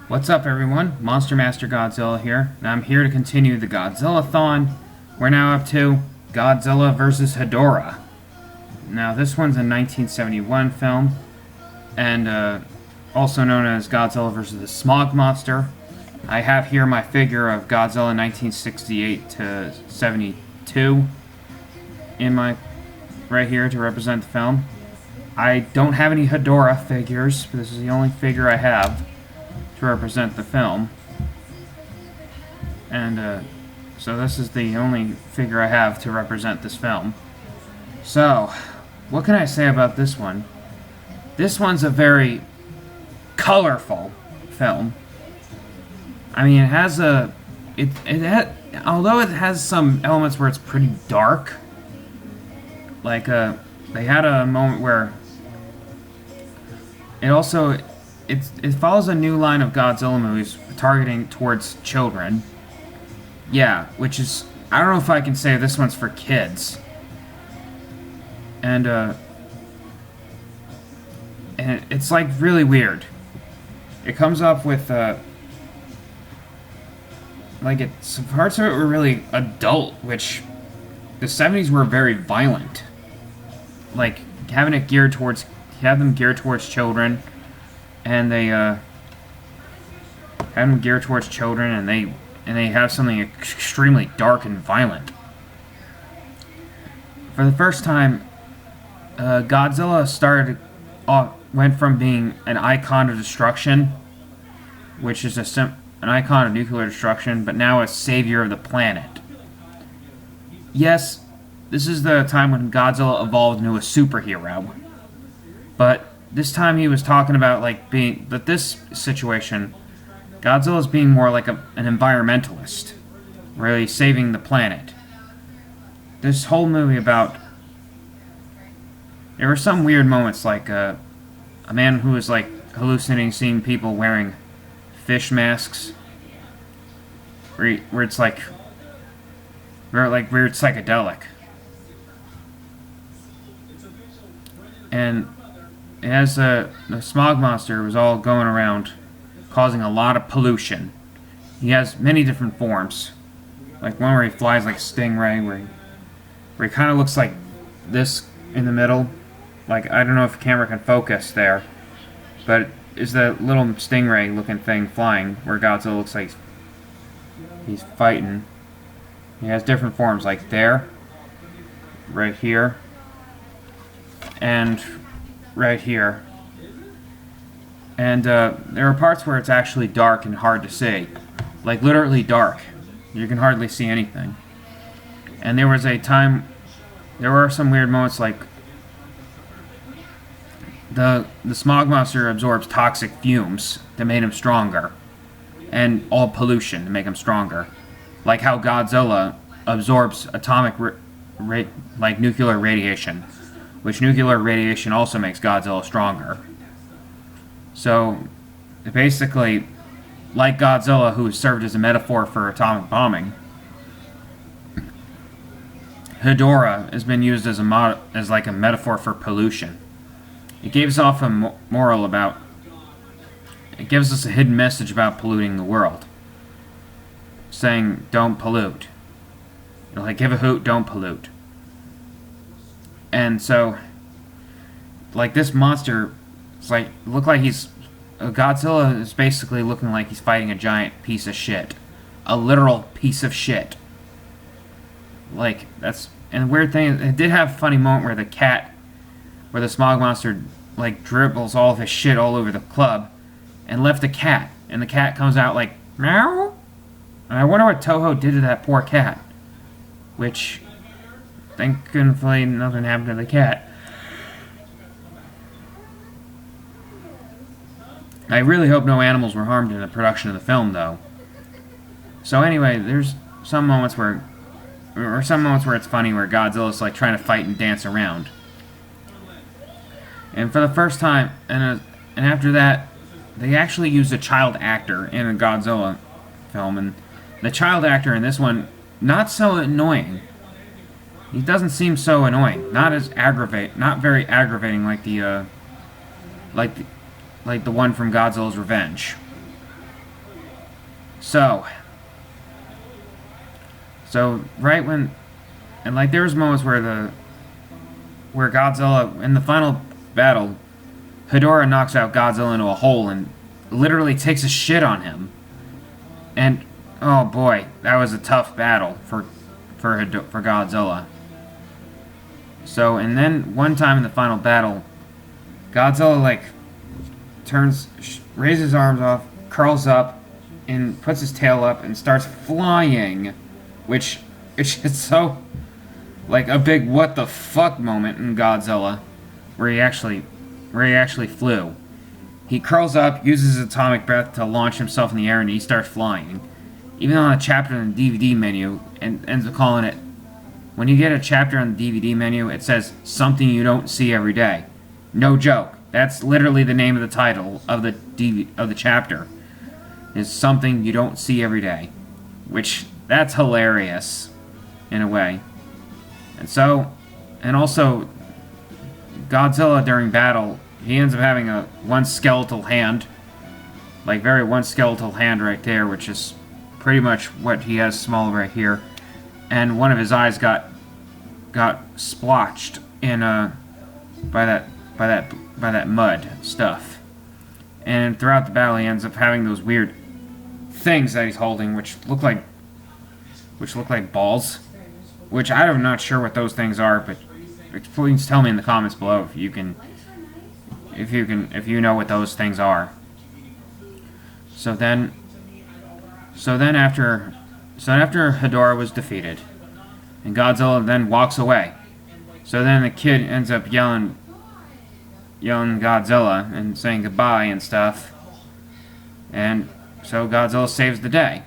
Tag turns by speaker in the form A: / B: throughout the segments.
A: What's up, everyone? Monster Master Godzilla here, and I'm here to continue the Godzilla-Thon. We're now up to Godzilla vs. Hedorah. Now, this one's a 1971 film, and also known as Godzilla vs. the Smog Monster. I have here my figure of Godzilla 1968 to 72 in my right here to represent the film. I don't have any Hedorah figures, but this is the only figure I have to represent the film. And so this is the only figure I have to represent this film. So, what can I say about this one? This one's a very colorful film. I mean, it has a... although it has some elements where it's pretty dark, like, they had a moment where it follows a new line of Godzilla movies targeting towards children. Yeah, which is... I don't know if I can say this one's for kids. And it's, like, really weird. It comes up with, some parts of it were really adult, which the 70s were very violent. Like, have them geared towards children, and they have them geared towards children, and they have something extremely dark and violent. For the first time, Godzilla went from being an icon of destruction, which is an icon of nuclear destruction, but now a savior of the planet. Yes, this is the time when Godzilla evolved into a superhero, but this time he was talking about, this situation, Godzilla's being more like an environmentalist, really saving the planet. This whole movie there were some weird moments, like a man who was hallucinating seeing people wearing fish masks, where it's weird psychedelic. And it has the smog monster was all going around causing a lot of pollution. He has many different forms. Like one where he flies like a stingray, where he kind of looks like this in the middle. Like, I don't know if the camera can focus there, but it's the little stingray looking thing flying where Godzilla looks like he's fighting. He has different forms, like there, right here, and right here. And there are parts where it's actually dark and hard to see. Like, literally dark. You can hardly see anything. And there was a time... There were some weird moments, like... The smog monster absorbs toxic fumes that made him stronger. And all pollution to make him stronger. Like how Godzilla absorbs atomic... nuclear radiation. Which nuclear radiation also makes Godzilla stronger. So, basically, like Godzilla, who served as a metaphor for atomic bombing, Hedorah has been used as a metaphor for pollution. It gives off a moral about... It gives us a hidden message about polluting the world. Saying, don't pollute. Give a hoot, don't pollute. And so, this monster, Godzilla is basically looking like he's fighting a giant piece of shit. A literal piece of shit. And the weird thing is, it did have a funny moment where the smog monster, dribbles all of his shit all over the club, and left a cat. And the cat comes out meow? And I wonder what Toho did to that poor cat. Which... Thankfully, nothing happened to the cat. I really hope no animals were harmed in the production of the film, though. So anyway, there's some moments where it's funny, where Godzilla's trying to fight and dance around. And for the first time, and after that, they actually used a child actor in a Godzilla film, and the child actor in this one, not so annoying. He doesn't seem so annoying. Not very aggravating like the one from Godzilla's Revenge. So, right when, and like there was moments where Godzilla in the final battle, Hedorah knocks out Godzilla into a hole and literally takes a shit on him. And oh boy, that was a tough battle for Godzilla. So, and then one time in the final battle, Godzilla like raises his arms off, curls up, and puts his tail up and starts flying, which it's just so like a big what the fuck moment in Godzilla, where he actually flew. He curls up, uses his atomic breath to launch himself in the air, and he starts flying. Even on a chapter in the DVD menu, and ends up calling it. When you get a chapter on the DVD menu, it says something you don't see every day. No joke. That's literally the name of the title of the chapter. Is something you don't see every day, which that's hilarious, in a way. And also, Godzilla during battle, he ends up having one skeletal hand, like one skeletal hand right there, which is pretty much what he has small right here, and one of his eyes got splotched in by that mud stuff, and throughout the battle he ends up having those weird things that he's holding, which look like balls, which I'm not sure what those things are, but please tell me in the comments below if you know what those things are. So after Hedorah was defeated, and Godzilla then walks away. So then the kid ends up yelling Godzilla and saying goodbye and stuff. And so Godzilla saves the day.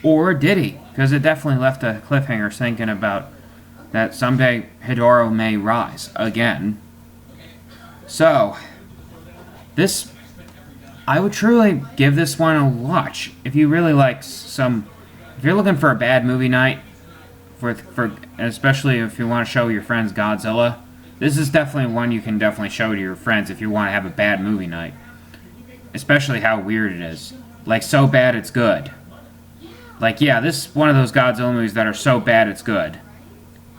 A: Or did he? Because it definitely left a cliffhanger thinking about that someday Hedorah may rise again. So, I would truly give this one a watch. If you really like if you're looking for a bad movie night, especially if you want to show your friends Godzilla, this is definitely one you can definitely show to your friends if you want to have a bad movie night. Especially how weird it is. Like, so bad it's good. Like, yeah, this is one of those Godzilla movies that are so bad it's good.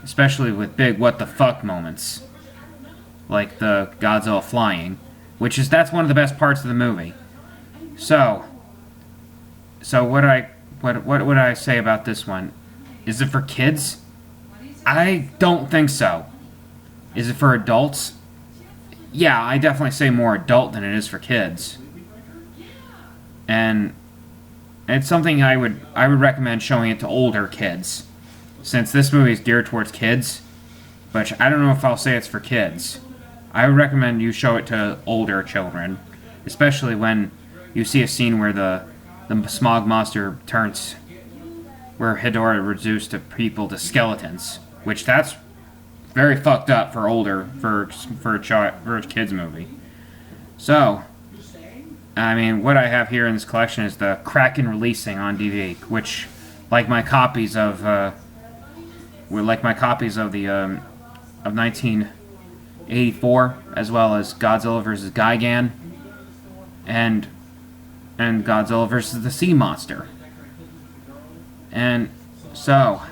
A: Especially with big what the fuck moments. Like the Godzilla flying. That's one of the best parts of the movie. So what would I say about this one? Is it for kids? I don't think so. Is it for adults? Yeah, I definitely say more adult than it is for kids. And it's something I would recommend showing it to older kids, since this movie is geared towards kids. But I don't know if I'll say it's for kids. I would recommend you show it to older children, especially when you see a scene where the smog monster turns, where Hedorah reduced to skeletons, which that's very fucked up for a kids movie. So, I mean, what I have here in this collection is the Kraken releasing on DVD, which, like my copies of the of 1984, as well as Godzilla vs. Gigan, and Godzilla vs. the Sea Monster. And so,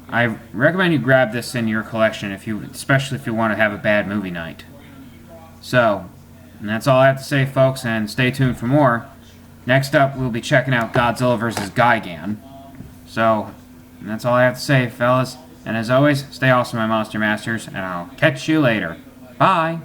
A: I recommend you grab this in your collection, especially if you want to have a bad movie night. So, and that's all I have to say, folks, and stay tuned for more. Next up, we'll be checking out Godzilla vs. Gigan. So, and that's all I have to say, fellas. And as always, stay awesome, my Monster Masters, and I'll catch you later. Bye!